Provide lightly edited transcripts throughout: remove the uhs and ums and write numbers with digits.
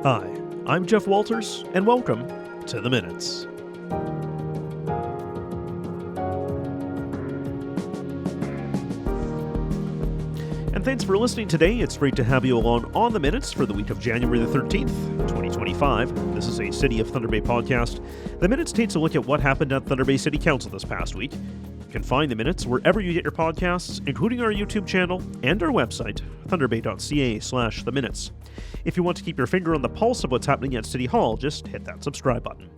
Hi, I'm Jeff Walters, and welcome to The Minutes. And thanks for listening today. It's great to have you along on The Minutes for the week of January the 13th, 2025. This is a City of Thunder Bay podcast. The Minutes takes a look at what happened at Thunder Bay City Council this past week. You can find The Minutes wherever you get your podcasts, including our YouTube channel and our website, thunderbay.ca/The Minutes. If you want to keep your finger on the pulse of what's happening at City Hall, just hit that subscribe button.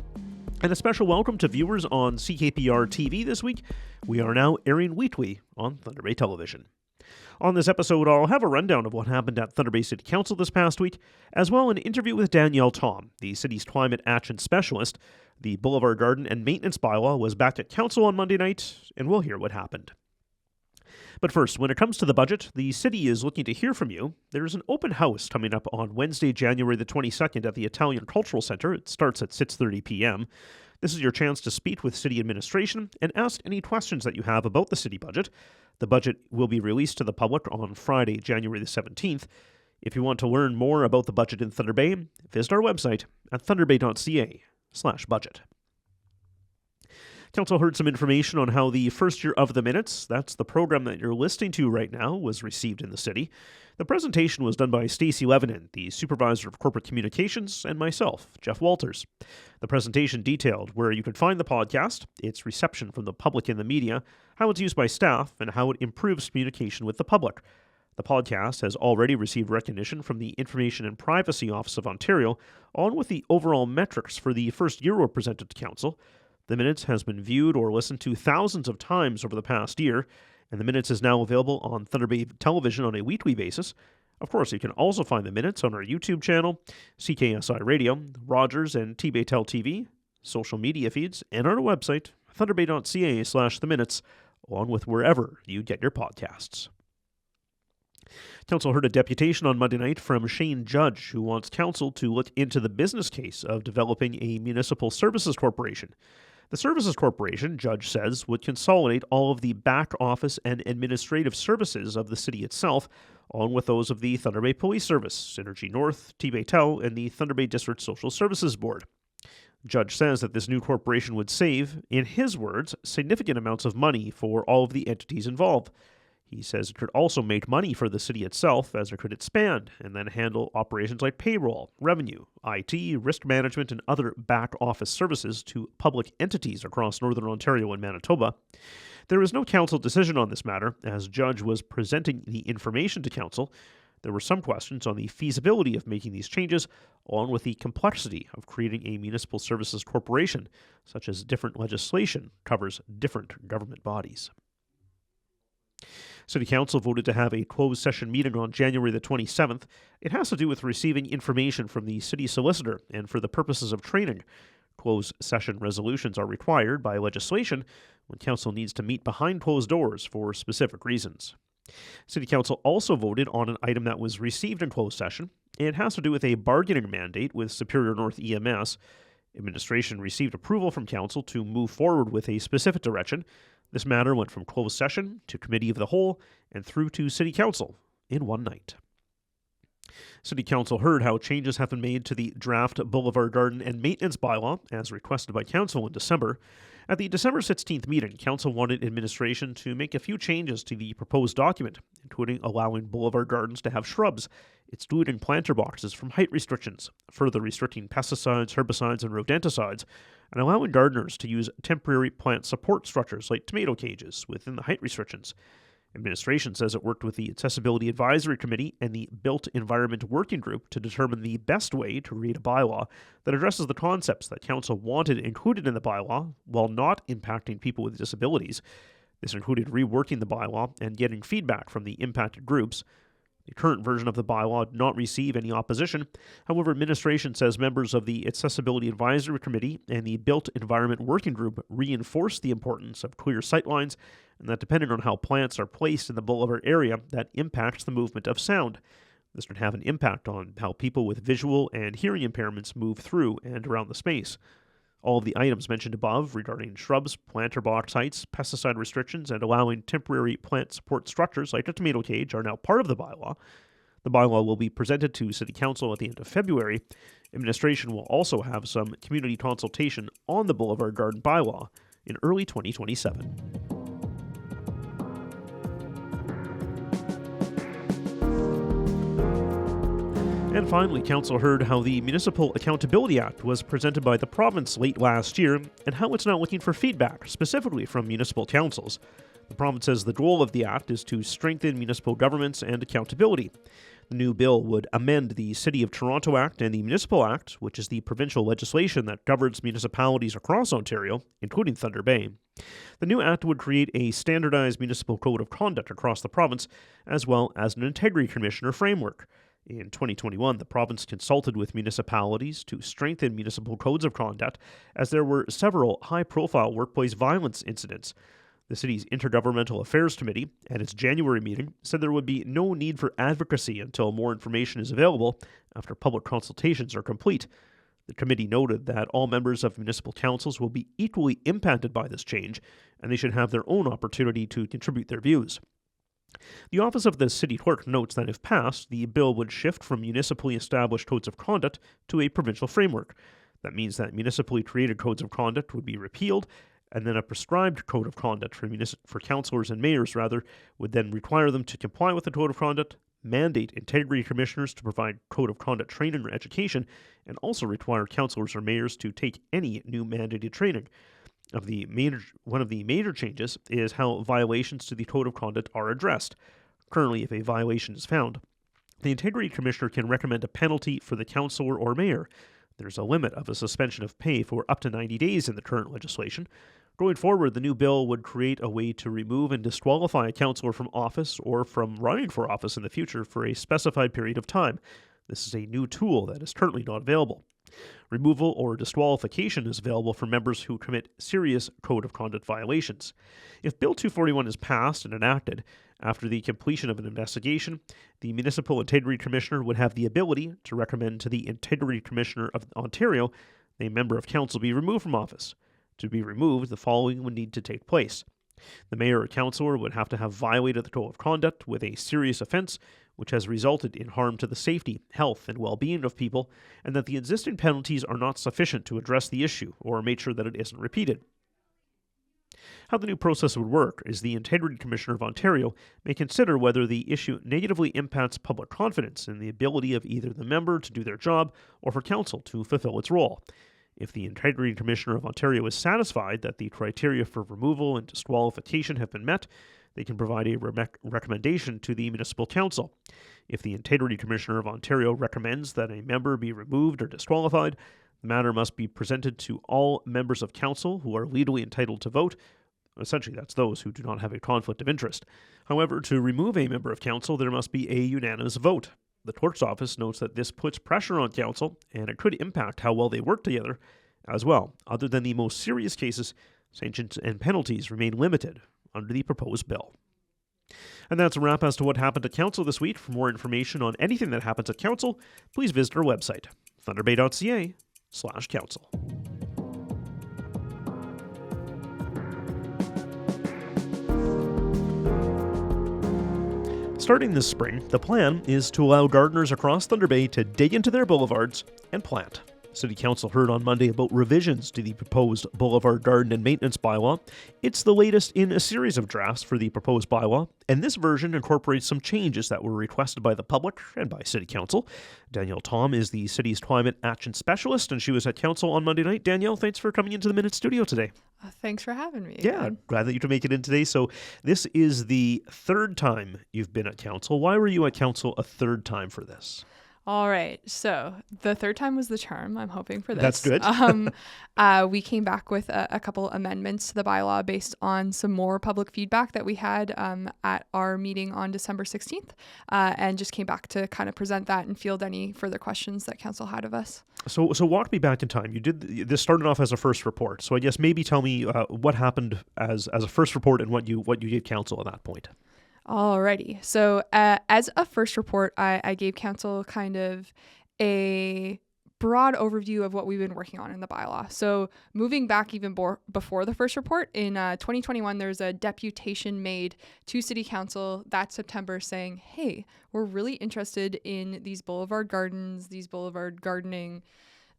And a special welcome to viewers on CKPR TV this week. We are now airing weekly on Thunder Bay Television. On this episode, I'll have a rundown of what happened at Thunder Bay City Council this past week, as well as an interview with Danielle Thom, the city's climate action specialist. The Boulevard Garden and Maintenance By-law was back at Council on Monday night, and we'll hear what happened. But first, when it comes to the budget, the city is looking to hear from you. There's an open house coming up on Wednesday, January the 22nd at the Italian Cultural Center. It starts at 6:30 p.m. This is your chance to speak with city administration and ask any questions that you have about the city budget. The budget will be released to the public on Friday, January the 17th. If you want to learn more about the budget in Thunder Bay, visit our website at thunderbay.ca/budget. Council heard some information on how the first year of The Minutes, that's the program that you're listening to right now, was received in the city. The presentation was done by Stacey Levinan, the Supervisor of Corporate Communications, and myself, Jeff Walters. The presentation detailed where you can find the podcast, its reception from the public and the media, how it's used by staff, and how it improves communication with the public. The podcast has already received recognition from the Information and Privacy Office of Ontario, along with the overall metrics for the first year were presented to Council. The Minutes has been viewed or listened to thousands of times over the past year, and The Minutes is now available on Thunder Bay Television on a weekly basis. Of course, you can also find The Minutes on our YouTube channel, CKSI Radio, Rogers and T-Bay-Tel TV, social media feeds, and on our website, thunderbay.ca/The Minutes, along with wherever you get your podcasts. Council heard a deputation on Monday night from Shane Judge, who wants Council to look into the business case of developing a municipal services corporation. The Services Corporation, Judge says, would consolidate all of the back office and administrative services of the city itself, along with those of the Thunder Bay Police Service, Synergy North, T-Bay-Tel, and the Thunder Bay District Social Services Board. Judge says that this new corporation would save, in his words, significant amounts of money for all of the entities involved. He says it could also make money for the city itself as it could expand and then handle operations like payroll, revenue, IT, risk management, and other back office services to public entities across Northern Ontario and Manitoba. There is no council decision on this matter, as Judge was presenting the information to council. There were some questions on the feasibility of making these changes, along with the complexity of creating a municipal services corporation, such as different legislation covers different government bodies. City Council voted to have a closed session meeting on January the 27th. It has to do with receiving information from the city solicitor and for the purposes of training. Closed session resolutions are required by legislation when Council needs to meet behind closed doors for specific reasons. City Council also voted on an item that was received in closed session. It has to do with a bargaining mandate with Superior North EMS. Administration received approval from Council to move forward with a specific direction. This matter went from closed session to Committee of the Whole and through to City Council in one night. City Council heard how changes have been made to the draft Boulevard Garden and Maintenance By-law as requested by Council in December. At the December 16th meeting, Council wanted administration to make a few changes to the proposed document, including allowing Boulevard Gardens to have shrubs, excluding planter boxes from height restrictions, further restricting pesticides, herbicides, and rodenticides, and allowing gardeners to use temporary plant support structures like tomato cages within the height restrictions. Administration says it worked with the Accessibility Advisory Committee and the Built Environment Working Group to determine the best way to create a bylaw that addresses the concepts that Council wanted included in the bylaw while not impacting people with disabilities. This included reworking the bylaw and getting feedback from the impacted groups. The current version of the bylaw did not receive any opposition. However, administration says members of the Accessibility Advisory Committee and the Built Environment Working Group reinforced the importance of clear sightlines and that depending on how plants are placed in the boulevard area, that impacts the movement of sound. This would have an impact on how people with visual and hearing impairments move through and around the space. All of the items mentioned above regarding shrubs, planter box heights, pesticide restrictions, and allowing temporary plant support structures like a tomato cage are now part of the bylaw. The bylaw will be presented to City Council at the end of February. Administration will also have some community consultation on the Boulevard Garden By-law in early 2027. And finally, Council heard how the Municipal Accountability Act was presented by the province late last year and how it's now looking for feedback, specifically from municipal councils. The province says the goal of the Act is to strengthen municipal governments and accountability. The new bill would amend the City of Toronto Act and the Municipal Act, which is the provincial legislation that governs municipalities across Ontario, including Thunder Bay. The new act would create a standardized municipal code of conduct across the province, as well as an integrity commissioner framework. In 2021, the province consulted with municipalities to strengthen municipal codes of conduct, as there were several high-profile workplace violence incidents. The city's Intergovernmental Affairs Committee, at its January meeting, said there would be no need for advocacy until more information is available after public consultations are complete. The committee noted that all members of municipal councils will be equally impacted by this change, and they should have their own opportunity to contribute their views. The Office of the City Clerk notes that if passed, the bill would shift from municipally established codes of conduct to a provincial framework. That means that municipally created codes of conduct would be repealed, and then a prescribed code of conduct for councillors and mayors would then require them to comply with the code of conduct, mandate integrity commissioners to provide code of conduct training or education, and also require councillors or mayors to take any new mandated training. One of the major changes is how violations to the code of conduct are addressed. Currently, if a violation is found, the integrity commissioner can recommend a penalty for the councillor or mayor. There's a limit of a suspension of pay for up to 90 days in the current legislation. Going forward, the new bill would create a way to remove and disqualify a councillor from office or from running for office in the future for a specified period of time. This is a new tool that is currently not available. Removal or disqualification is available for members who commit serious code of conduct violations. If Bill 241 is passed and enacted, after the completion of an investigation, the Municipal Integrity Commissioner would have the ability to recommend to the Integrity Commissioner of Ontario a member of council be removed from office. To be removed, the following would need to take place. The mayor or councillor would have to have violated the code of conduct with a serious offence which has resulted in harm to the safety, health, and well-being of people, and that the existing penalties are not sufficient to address the issue or make sure that it isn't repeated. How the new process would work is the Integrity Commissioner of Ontario may consider whether the issue negatively impacts public confidence in the ability of either the member to do their job or for council to fulfill its role. If the Integrity Commissioner of Ontario is satisfied that the criteria for removal and disqualification have been met, they can provide a recommendation to the Municipal Council. If the Integrity Commissioner of Ontario recommends that a member be removed or disqualified, the matter must be presented to all members of council who are legally entitled to vote. Essentially, that's those who do not have a conflict of interest. However, to remove a member of council, there must be a unanimous vote. The clerk's office notes that this puts pressure on council, and it could impact how well they work together as well. Other than the most serious cases, sanctions and penalties remain limited under the proposed bill. And that's a wrap as to what happened at council this week. For more information on anything that happens at council, please visit our website, thunderbay.ca/council. Starting this spring, the plan is to allow gardeners across Thunder Bay to dig into their boulevards and plant. City Council heard on Monday about revisions to the proposed Boulevard Garden and Maintenance By-law. It's the latest in a series of drafts for the proposed bylaw, and this version incorporates some changes that were requested by the public and by City Council. Danielle Thom is the city's climate action specialist, and she was at Council on Monday night. Danielle, thanks for coming into the Minute Studio today. Thanks for having me. Yeah, glad that you could make it in today. So this is the third time you've been at Council. Why were you at Council a third time for this? All right. So the third time was the charm. I'm hoping for this. That's good. We came back with a couple amendments to the bylaw based on some more public feedback that we had at our meeting on December 16th, and just came back to kind of present that and field any further questions that council had of us. So walk me back in time. You did this started off as a first report. So I guess maybe tell me what happened as a first report and what you did council at that point. Alrighty. So as a first report, I gave council kind of a broad overview of what we've been working on in the bylaw. So moving back even before the first report, in 2021, there's a deputation made to City Council that September saying, hey, we're really interested in these boulevard gardens, these boulevard gardening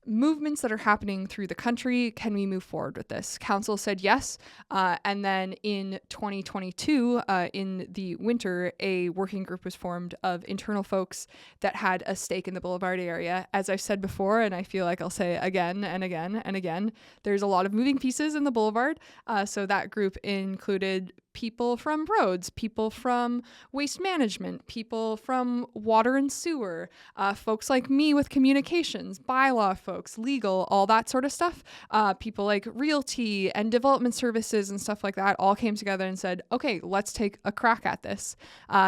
movements that are happening through the country. Can we move forward with this? Council said yes. And then in 2022, in the winter, a working group was formed of internal folks that had a stake in the Boulevard area. As I've said before, and I feel like I'll say again and again and again, there's a lot of moving pieces in the Boulevard. So that group included people from roads, people from waste management, people from water and sewer, folks like me with communications, bylaw folks, legal, all that sort of stuff. People like realty and development services and stuff like that all came together and said, okay, let's take a crack at this.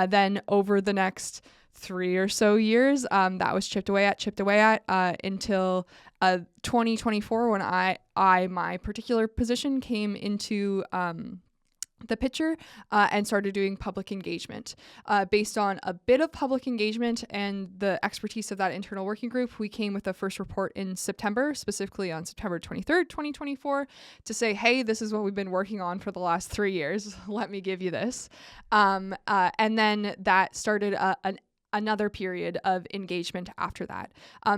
Then over the next 3 or so years, that was chipped away at until 2024 when my particular position came into the picture and started doing public engagement. Based on a bit of public engagement and the expertise of that internal working group, we came with a first report in September, specifically on September 23rd, 2024, to say, hey, this is what we've been working on for the last 3 years. Let me give you this. And then that started another period of engagement after that.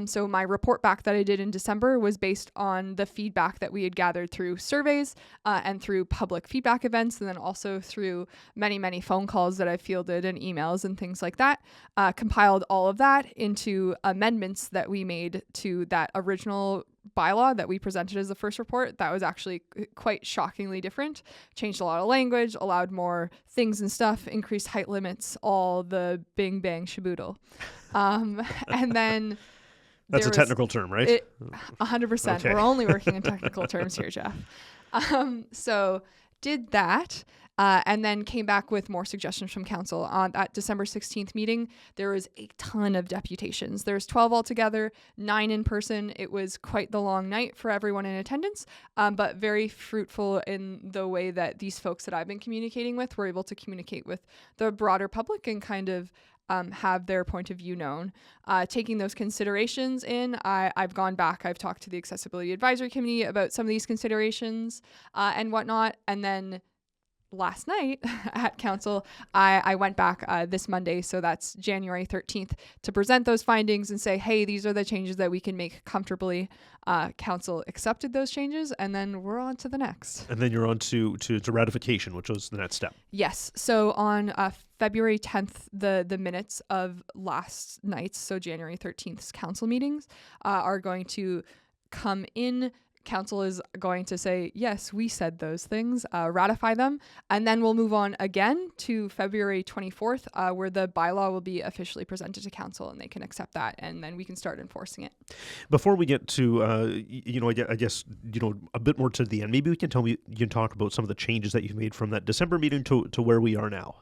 So my report back that I did in December was based on the feedback that we had gathered through surveys and through public feedback events, and then also through many, many phone calls that I fielded and emails and things like that. Compiled all of that into amendments that we made to that original bylaw that we presented as the first report. That was actually quite shockingly different. Changed a lot of language, allowed more things and stuff, increased height limits, all the bing bang shaboodle. And then that's a technical term, right? 100%. Okay. We're only working in technical terms here, Jeff. So did that. And then came back with more suggestions from council. On that December 16th meeting, there was a ton of deputations. There's 12 altogether, 9 in person. It was quite the long night for everyone in attendance, but very fruitful in the way that these folks that I've been communicating with were able to communicate with the broader public and kind of have their point of view known. Taking those considerations in, I've gone back, I've talked to the Accessibility Advisory Committee about some of these considerations and whatnot, and then last night at council, I went back this Monday, so that's January 13th, to present those findings and say, hey, these are the changes that we can make comfortably. Council accepted those changes, and then we're on to the next. And then you're on to ratification, which was the next step. Yes. So on February 10th, the minutes of last night's, so January 13th's council meetings, are going to come in. Council is going to say, yes, we said those things, ratify them, and then we'll move on again to February 24th, where the bylaw will be officially presented to council and they can accept that, and then we can start enforcing it. Before we get to, I guess, a bit more to the end, maybe you can talk about some of the changes that you've made from that December meeting to where we are now.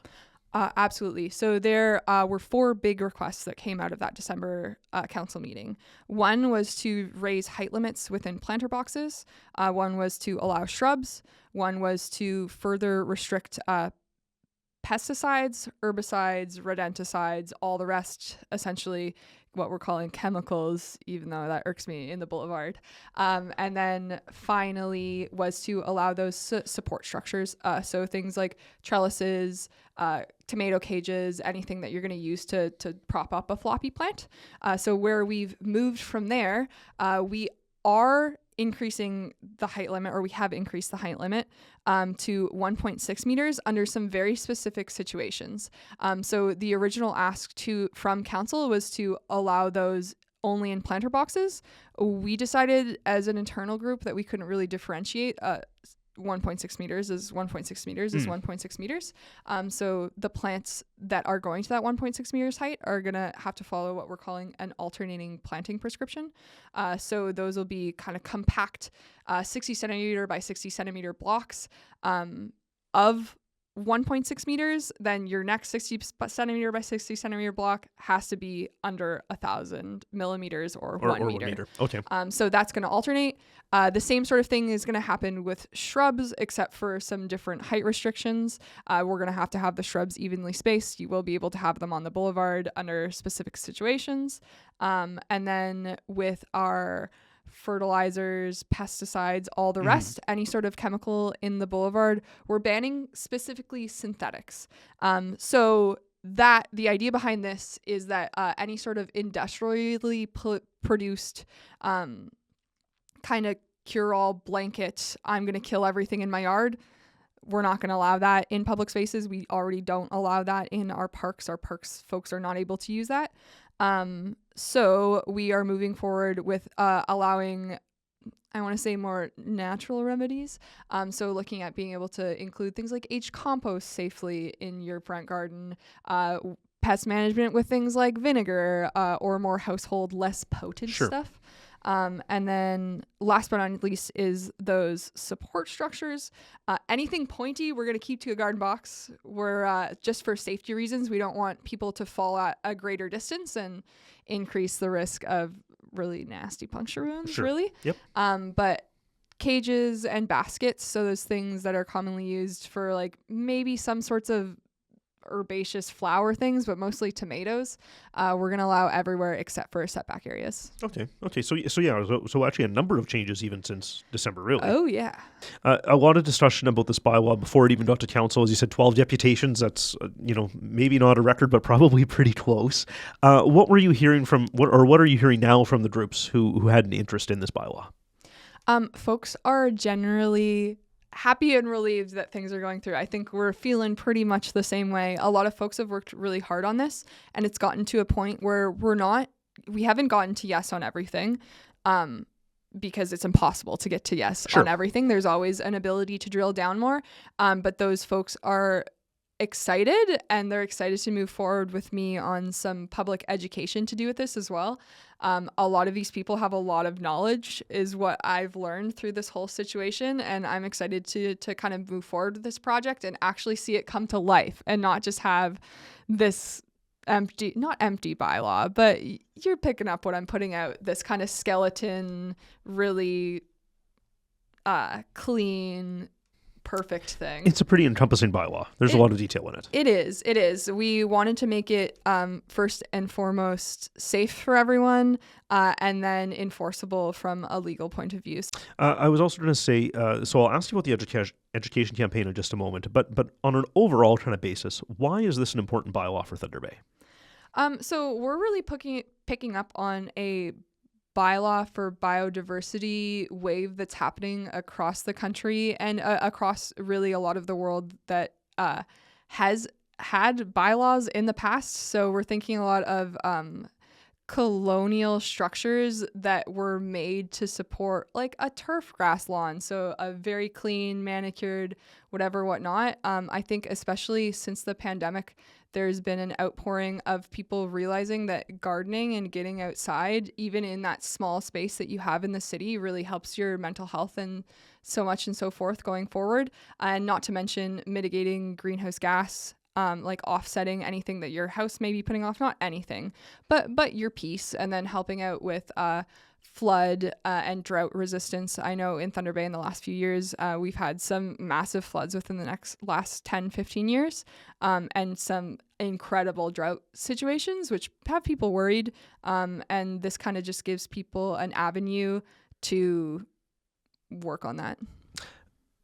Absolutely. So there were 4 big requests that came out of that December council meeting. One was to raise height limits within planter boxes. One was to allow shrubs. One was to further restrict pesticides, herbicides, rodenticides, all the rest, essentially what we're calling chemicals, even though that irks me in the Boulevard. And then finally was to allow those support structures. So things like trellises, tomato cages, anything that you're going to use to prop up a floppy plant. So where we've moved from there, we are increasing the height limit, or we have increased the height limit to 1.6 meters under some very specific situations. So the original ask from council was to allow those only in planter boxes. We decided as an internal group that we couldn't really differentiate 1.6 meters is 1.6 meters is 1.6 meters. So the plants that are going to that 1.6 meters height are going to have to follow what we're calling an alternating planting prescription. So those will be kind of compact 60 centimeter by 60 centimeter blocks of 1.6 meters, then your next 60 centimeter by 60 centimeter block has to be under 1,000 millimeters or 1 meter. Okay. So that's going to alternate. The same sort of thing is going to happen with shrubs, except for some different height restrictions. We're going to have the shrubs evenly spaced. You will be able to have them on the boulevard under specific situations. And then with our fertilizers, pesticides, all the rest, any sort of chemical in the boulevard, we're banning specifically synthetics. So that the idea behind this is that any sort of industrially produced kind of cure-all blanket, I'm going to kill everything in my yard, we're not going to allow that in public spaces. We already don't allow that in our parks. Our parks folks are not able to use that. So we are moving forward with allowing, I want to say, more natural remedies. So looking at being able to include things like compost safely in your front garden, pest management with things like vinegar, or more household, less potent stuff. And then last but not least is those support structures. Anything pointy, we're going to keep to a garden box. We're just for safety reasons. We don't want people to fall at a greater distance and increase the risk of really nasty puncture wounds, really. Yep. But cages and baskets, so those things that are commonly used for like maybe some sorts of herbaceous flower things, but mostly tomatoes, we're going to allow everywhere except for setback areas. Okay. So actually a number of changes even since December, really. Oh, yeah. A lot of discussion about this bylaw before it even got to council. As you said, 12 deputations. That's, maybe not a record, but probably pretty close. What were you hearing what are you hearing now from the groups who had an interest in this bylaw? Folks are generally happy and relieved that things are going through. I think we're feeling pretty much the same way. A lot of folks have worked really hard on this, and it's gotten to a point where we haven't gotten to yes on everything, because it's impossible to get to yes on everything. There's always an ability to drill down more. But those folks are excited, and they're excited to move forward with me on some public education to do with this as well. A lot of these people have a lot of knowledge, is what I've learned through this whole situation, and I'm excited to kind of move forward with this project and actually see it come to life and not just have this not empty bylaw, but you're picking up what I'm putting out, this kind of skeleton, really clean, perfect thing. It's a pretty encompassing bylaw. There's a lot of detail in it. It is. We wanted to make it first and foremost safe for everyone, and then enforceable from a legal point of view. I was also going to say, so I'll ask you about the education campaign in just a moment, but on an overall kind of basis, why is this an important bylaw for Thunder Bay? So we're really picking up on a bylaw for biodiversity wave that's happening across the country and across really a lot of the world that has had bylaws in the past. So we're thinking a lot of colonial structures that were made to support like a turf grass lawn, so a very clean, manicured, whatnot. I think especially since the pandemic, there's been an outpouring of people realizing that gardening and getting outside, even in that small space that you have in the city, really helps your mental health and so much and so forth going forward. And not to mention mitigating greenhouse gas, like offsetting anything that your house may be putting off, not anything, but your piece, and then helping out with flood and drought resistance. I know in Thunder Bay in the last few years, we've had some massive floods within the last 10, 15 years, and some incredible drought situations, which have people worried. And this kind of just gives people an avenue to work on that.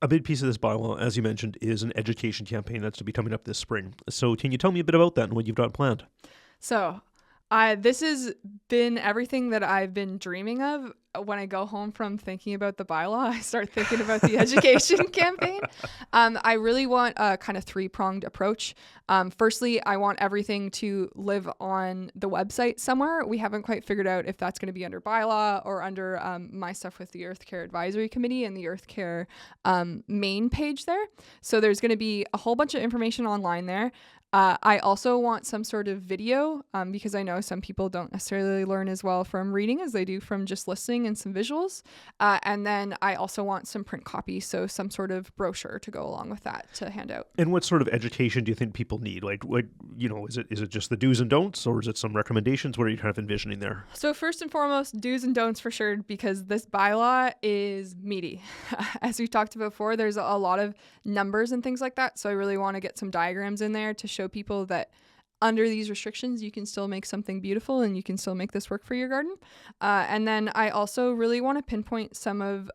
A big piece of this bylaw, as you mentioned, is an education campaign that's to be coming up this spring. So can you tell me a bit about that and what you've got planned? So this has been everything that I've been dreaming of. When I go home from thinking about the bylaw, I start thinking about the education campaign. I really want a kind of three-pronged approach. Firstly, I want everything to live on the website somewhere. We haven't quite figured out if that's going to be under bylaw or under my stuff with the Earth Care Advisory Committee and the Earth Care main page there. So there's going to be a whole bunch of information online there. I also want some sort of video because I know some people don't necessarily learn as well from reading as they do from just listening, and some visuals. And then I also want some print copies, so some sort of brochure to go along with that to hand out. And what sort of education do you think people need? Like, what, is it just the do's and don'ts, or is it some recommendations? What are you kind of envisioning there? So first and foremost, do's and don'ts for sure, because this bylaw is meaty. As we've talked about before, there's a lot of numbers and things like that. So I really want to get some diagrams in there to show people that under these restrictions, you can still make something beautiful and you can still make this work for your garden. And then I also really want to pinpoint some of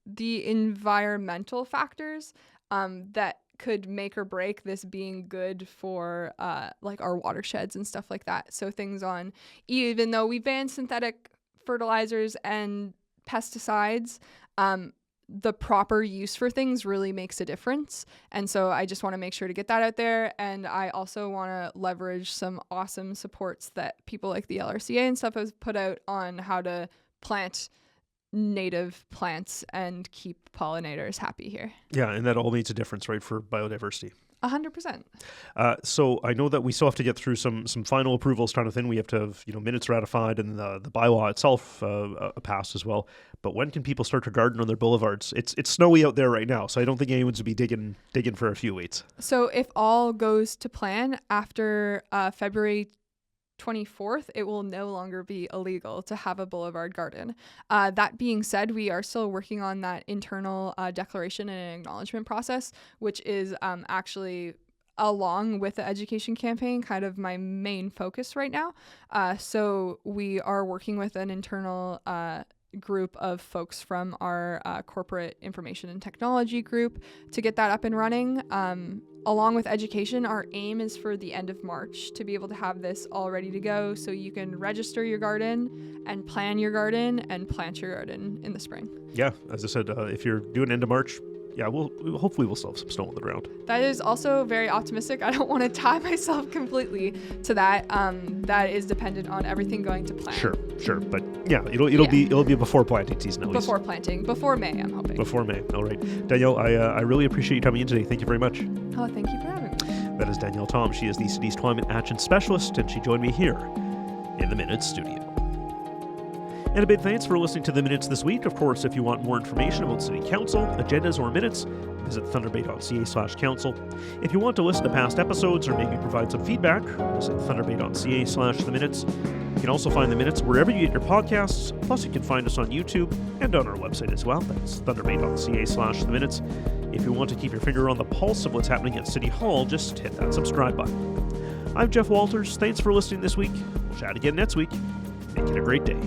the environmental factors that could make or break this being good for like our watersheds and stuff like that. So things on, even though we ban synthetic fertilizers and pesticides, the proper use for things really makes a difference. And so I just want to make sure to get that out there. And I also want to leverage some awesome supports that people like the LRCA and stuff have put out on how to plant native plants and keep pollinators happy here. Yeah, and that all makes a difference, right, for biodiversity. 100%. So I know that we still have to get through some final approvals kind of thing. We have to have minutes ratified and the bylaw itself passed as well. But when can people start to garden on their boulevards? It's snowy out there right now, so I don't think anyone's will be digging for a few weeks. So if all goes to plan, after February 24th, it will no longer be illegal to have a boulevard garden. That being said, we are still working on that internal declaration and acknowledgement process, which is actually, along with the education campaign, kind of my main focus right now. So we are working with an internal group of folks from our corporate information and technology group to get that up and running. Along with education, our aim is for the end of March to be able to have this all ready to go so you can register your garden and plan your garden and plant your garden in the spring. Yeah, as I said, if you're doing end of March, yeah, hopefully we'll still have some snow on the ground. That is also very optimistic. I don't want to tie myself completely to that. That is dependent on everything going to plan. Sure, but yeah, it'll be before planting season at least. Before planting, before May, I'm hoping. Before May, all right. Danielle, I really appreciate you coming in today. Thank you very much. Oh, thank you for having me. That is Danielle Thom. She is the city's climate action specialist, and she joined me here in the Minutes studio. And a big thanks for listening to the Minutes this week. Of course, if you want more information about City Council, agendas, or minutes, visit thunderbay.ca/council. If you want to listen to past episodes or maybe provide some feedback, visit thunderbay.ca/theminutes. You can also find the Minutes wherever you get your podcasts, plus you can find us on YouTube and on our website as well. That's thunderbay.ca/theminutes. If you want to keep your finger on the pulse of what's happening at City Hall, just hit that subscribe button. I'm Jeff Walters. Thanks for listening this week. We'll chat again next week. Make it a great day.